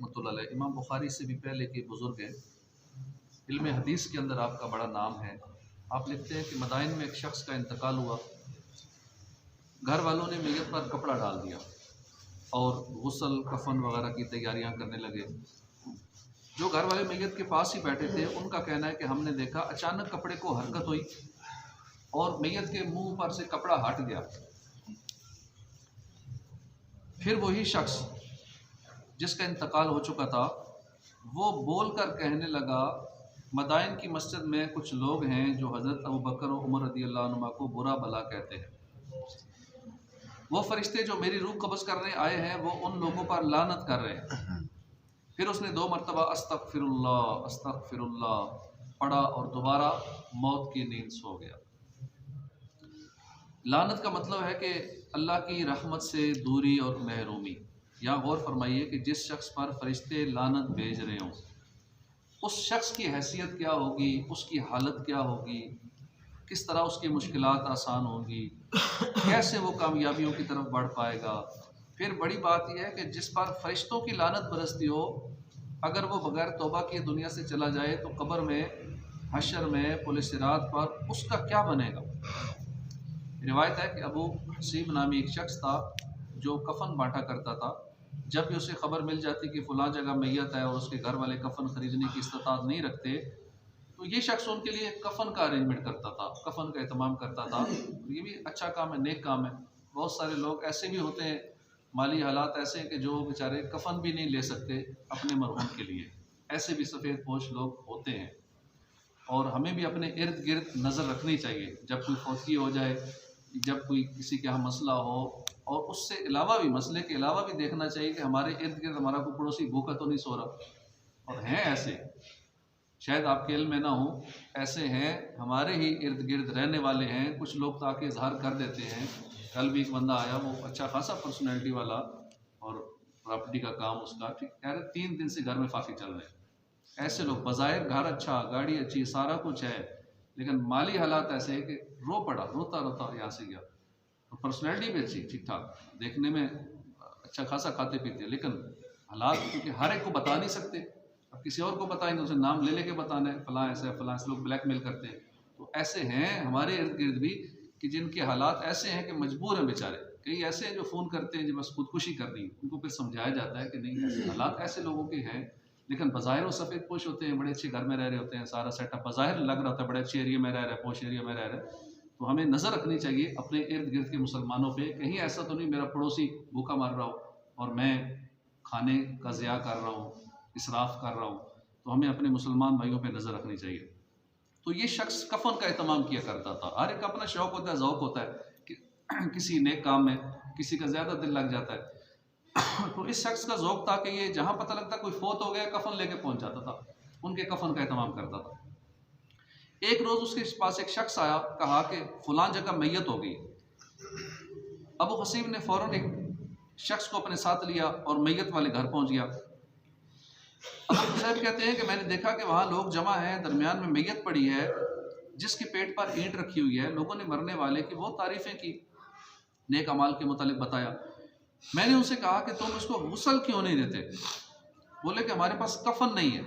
रहमतुल्लाह अलैह। इमाम बुखारी से भी पहले के बुज़ुर्ग हैं, इल्म हदीस के अंदर आपका बड़ा नाम है। आप लिखते हैं कि मदाइन में एक शख्स का इंतकाल हुआ, घर वालों ने मैयत पर कपड़ा डाल दिया और गुस्ल कफन वगैरह की तैयारियां करने लगे। जो घर वाले मैयत के पास ही बैठे थे उनका कहना है कि हमने देखा अचानक कपड़े को हरकत हुई और मैयत के मुंह पर से कपड़ा हट गया। फिर वही शख्स जिसका इंतकाल हो चुका था वो बोलकर कहने लगा, मदाइन की मस्जिद में कुछ लोग हैं जो हज़रत अबू बकर और उमर रज़ी अल्लाह अन्हुमा को बुरा भला कहते हैं। वो फरिश्ते जो मेरी रूह कब्ज़ करने आए हैं वो उन लोगों पर लानत कर रहे हैं। फिर उसने 2 मरतबा अस्तगफिरुल्लाह अस्तगफिरुल्लाह पढ़ा और दोबारा मौत की नींद सो गया। लानत का मतलब है कि अल्लाह की रहमत से दूरी और महरूमी। यहाँ गौर फरमाइए कि जिस शख्स पर फरिश्ते लानत भेज रहे हों उस शख्स की हैसियत क्या होगी, उसकी हालत क्या होगी, किस तरह उसकी मुश्किलात आसान होंगी, कैसे वो कामयाबियों की तरफ बढ़ पाएगा। फिर बड़ी बात यह है कि जिस पर फरिश्तों की लानत बरसती हो, अगर वो बगैर तौबा किए दुनिया से चला जाए तो कब्र में, हशर में, पुलिस सिरात पर उसका क्या बनेगा। रिवायत है कि अबू हसीब नामी एक शख्स था जो कफन बांटा करता था। जब भी उसे खबर मिल जाती कि फ़लाँ जगह मैयत है और उसके घर वाले कफन ख़रीदने की इस्तात नहीं रखते तो ये शख्स उनके लिए कफन का अरेंजमेंट करता था, कफन का एहतमाम करता था। ये भी अच्छा काम है, नेक काम है। बहुत सारे लोग ऐसे भी होते हैं, माली हालात ऐसे हैं कि जो बेचारे कफन भी नहीं ले सकते अपने मरहूम के लिए। ऐसे भी सफ़ेद पोश लोग होते हैं और हमें भी अपने इर्द गिर्द नज़र रखनी चाहिए। जब कोई फौतगी हो जाए, जब कोई किसी के यहाँ मसला हो, और उससे अलावा भी, मसले के अलावा भी देखना चाहिए कि हमारे इर्द गिर्द हमारा कोई पड़ोसी भूखा तो नहीं सो रहा। और हैं ऐसे, शायद आपके इल्म में ना हो, ऐसे हैं, हमारे ही इर्द गिर्द रहने वाले हैं। कुछ लोग तो आके इजहार कर देते हैं। कल भी एक बंदा आया, वो अच्छा खासा पर्सनैलिटी वाला और प्रॉपर्टी का काम उसका, ठीक कह रहे 3 दिन से घर में फांसी चल रहे हैं। ऐसे लोग बज़ाहिर घर अच्छा, गाड़ी अच्छी, सारा कुछ है, लेकिन माली हालात ऐसे है कि रो पड़ा, रोता रोता यहाँ से गया। और पर्सनैलिटी भी अच्छी, ठीक ठाक, देखने में अच्छा खासा खाते पीते, लेकिन हालात क्योंकि हर एक को बता नहीं सकते। अब किसी और को बताएंगे उसे नाम ले लेके बताना है, फलां ऐसा है, फलां ऐसे, लोग ब्लैकमेल करते हैं। तो ऐसे हैं हमारे इर्द गिर्द भी कि जिनके हालात ऐसे हैं कि मजबूर हैं बेचारे। कई ऐसे हैं जो फ़ोन करते हैं जो बस खुदकुशी कर रही है, उनको फिर समझाया जाता है कि नहीं, ऐसे हालात ऐसे लोगों के हैं, लेकिन बज़ाहिर वो सफ़ेद पोश होते हैं, बड़े अच्छे घर में रह रहे होते हैं, सारा सेटअप बज़ाहिर लग रहा होता है, बड़े अच्छे एरिया में रह रहा है, पोश एरिया में रह रहा है। तो हमें नज़र रखनी चाहिए अपने इर्द गिर्द के मुसलमानों पे, कहीं ऐसा तो नहीं मेरा पड़ोसी भूखा मर रहा हो और मैं खाने का ज़िया कर रहा हूँ, इसराफ़ कर रहा हूँ। तो हमें अपने मुसलमान भाइयों पे नज़र रखनी चाहिए। तो ये शख्स कफन का एहतमाम किया करता था। हर एक अपना शौक़ होता है, ज़ौक़ होता है कि किसी नेक काम में किसी का ज़्यादा दिल लग जाता है। तो इस शख्स का ज़ौक़ था कि ये जहाँ पता लगता कोई फ़ौत हो गया, कफन लेके पहुँच जाता था, उनके कफन का एहतमाम करता था। एक रोज़ उसके पास एक शख्स आया, कहा कि फ़लाँ जगह मैयत हो गई। अबू हसीब ने फ़ौरन एक शख्स को अपने साथ लिया और मैयत वाले घर पहुँच गया। अबू हुसैन कहते हैं कि मैंने देखा कि वहाँ लोग जमा हैं, दरमियान में मैयत पड़ी है जिसके पेट पर ईंट रखी हुई है। लोगों ने मरने वाले की बहुत तारीफ़ें की, नेक अमाल के मुतालिक बताया। मैंने उनसे कहा कि तुम इसको गुस्ल क्यों नहीं देते? बोले कि हमारे पास कफन नहीं है।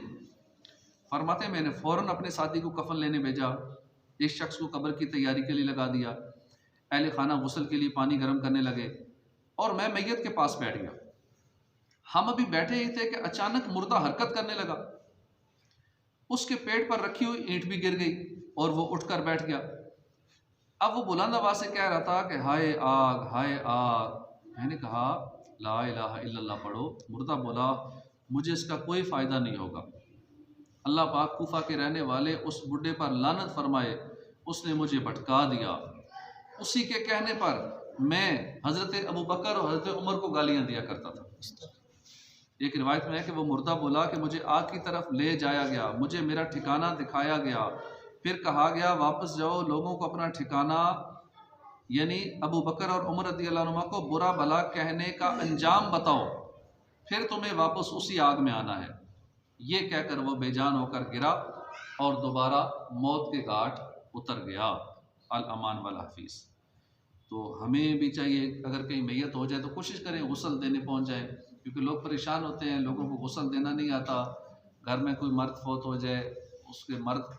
फरमाते मैंने फ़ौरन अपने साथी को कफन लेने भेजा, इस शख्स को कब्र की तैयारी के लिए लगा दिया। अहले खाना गुस्ल के लिए पानी गर्म करने लगे और मैं मैयत के पास बैठ गया। हम अभी बैठे ही थे कि अचानक मुर्दा हरकत करने लगा। उसके पेट पर रखी हुई ईंट भी गिर गई और वो उठकर बैठ गया। अब वो बुलंद आवाज़ से कह रहा था कि हाय आग, हाय आग। मैंने कहा ला इलाहा इल्लल्लाह पढ़ो। मुर्दा बोला मुझे इसका कोई फ़ायदा नहीं होगा। अल्लाह पाक कूफा के रहने वाले उस बुढ़े पर लानत फरमाए, उसने मुझे भटका दिया। उसी के कहने पर मैं हज़रत अबू बकर और हज़रत उमर को गालियाँ दिया करता था। एक रिवायत में है कि वो मुर्दा बोला कि मुझे आग की तरफ ले जाया गया, मुझे मेरा ठिकाना दिखाया गया, फिर कहा गया वापस जाओ, लोगों को अपना ठिकाना यानी अबू बकर और उमर रज़ी अल्लाह अन्हुमा को बुरा भला कहने का अंजाम बताओ, फिर तुम्हें वापस उसी आग में आना है। ये कहकर वो बेजान होकर गिरा और दोबारा मौत के घाट उतर गया। अल अमान वल हफीज़। तो हमें भी चाहिए अगर कहीं मैयत हो जाए तो कोशिश करें गुस्ल देने पहुँच जाए, क्योंकि लोग परेशान होते हैं, लोगों को गुस्ल देना नहीं आता। घर में कोई मर्द फौत हो जाए, उसके मर्द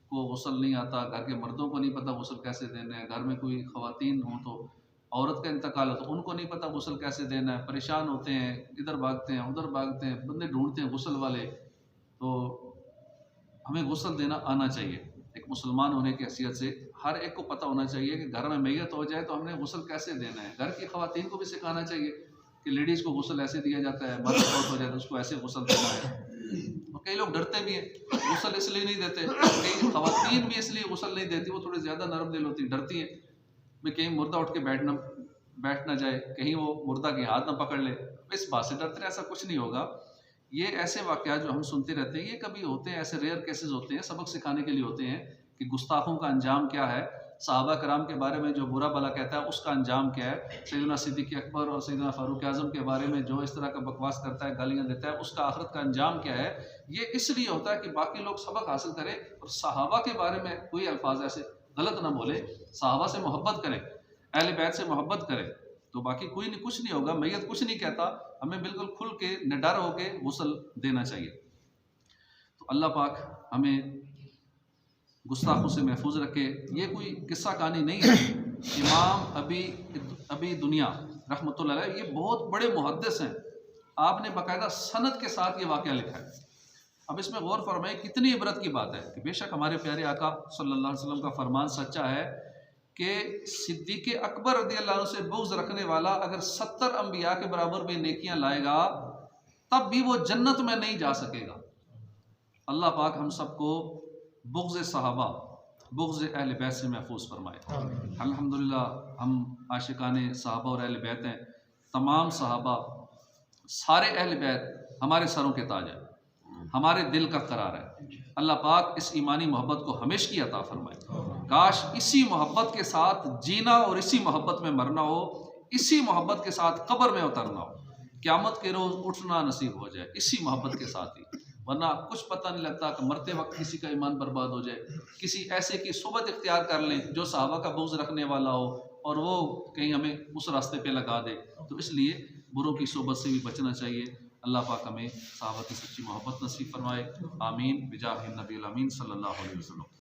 को गुस्ल नहीं आता, घर के मर्दों को नहीं पता गुस्ल कैसे देना है। घर में कोई ख़वातीन हों तो औरत का इंतकाल हो तो उनको नहीं पता गुस्ल कैसे देना है, परेशान होते हैं, इधर भागते हैं उधर भागते हैं, बंदे ढूंढते हैं गुस्ल वाले। तो हमें गुस्ल देना आना चाहिए। एक मुसलमान होने की हैसियत से हर एक को पता होना चाहिए कि घर में मैयत हो जाए तो हमने गुस्ल कैसे देना है। घर की ख़वातीन को भी सिखाना चाहिए कि लेडीज़ को गुस्ल ऐसे दिया जाता है, मर्द फौत हो जाए तो उसको ऐसे गुस्ल देना है। और कई लोग डरते भी हैं, गुस्ल इसलिए नहीं देते, कई ख़वातीन भी इसलिए गुस्ल नहीं देती, वो थोड़ी ज़्यादा नरम दिल होती, डरती हैं भाई कहीं मुर्दा उठ के बैठ ना जाए, कहीं वो मुर्दा के हाथ ना पकड़ ले, इस बात से डरते हैं। ऐसा कुछ नहीं होगा। ये ऐसे वाक़यात जो हम सुनते रहते हैं ये कभी होते हैं, ऐसे रेयर केसेस होते हैं, सबक सिखाने के लिए होते हैं कि गुस्ताखों का अंजाम क्या है, सहाबा कराम के बारे में जो बुरा भला कहता है उसका अंजाम क्या है, सैयदना सिद्दीक़ अकबर और सैयदना फ़ारूक आज़म के बारे में जो इस तरह का बकवास करता है, गालियाँ देता है, उसका आखिरत का अंजाम क्या है। ये इसलिए होता है कि बाकी लोग सबक हासिल करें और सहाबा के बारे में कोई अल्फाज ऐसे गलत ना बोले, सहाबा से मोहब्बत करें, अहले बैत से मोहब्बत करें, तो बाकी कोई नहीं, कुछ नहीं होगा। मैयत कुछ नहीं कहता, हमें बिल्कुल खुल के निडर होके गुस्ल देना चाहिए। तो अल्लाह पाक हमें गुस्ताखों से महफूज रखे। ये कोई किस्सा कहानी नहीं है। इमाम अबी दुनिया रहमतुल्लाह अलैह ये बहुत बड़े मुहद्दिस हैं, आपने बाकायदा सनद के साथ ये वाक़या लिखा है। अब इसमें गौर फरमाएं, कितनी इबरत की बात है कि बेशक हमारे प्यारे आका सल्लल्लाहु अलैहि वसल्लम का फरमान सच्चा है कि सिद्दीक़ अकबर रज़ियल्लाहु अन्हु से बुग़्ज़ रखने वाला अगर 70 अंबिया के बराबर में नेकियां लाएगा तब भी वो जन्नत में नहीं जा सकेगा। अल्लाह पाक हम सबको बुग़्ज़ सहाबा, बुग़्ज़ अहले बैत से महफूज फरमाए। अल्हम्दुलिल्लाह हम आशिकाने सहाबा और अहले बैत हैं। तमाम सहाबा, सारे अहले बैत हमारे सरों के ताज हैं, हमारे दिल का करार है। अल्लाह पाक इस ईमानी मोहब्बत को हमेशा की अता फरमाए। काश इसी मोहब्बत के साथ जीना और इसी मोहब्बत में मरना हो, इसी मोहब्बत के साथ कब्र में उतरना हो, क़यामत के रोज़ उठना नसीब हो जाए इसी मोहब्बत के साथ ही। वरना कुछ पता नहीं लगता कि मरते वक्त किसी का ईमान बर्बाद हो जाए, किसी ऐसे की सोबत इख्तियार कर लें जो सहाबा का बुग़्ज़ रखने वाला हो और वो कहीं हमें उस रास्ते पे लगा दे। तो इसलिए बुरों की सोबत से भी बचना चाहिए। अल्लाह पाक हमें सहाबा की सच्ची मोहब्बत नसीब फरमाए। आमीन बिजाह नबी अमीन सल्लल्लाहु अलैहि वसल्लम।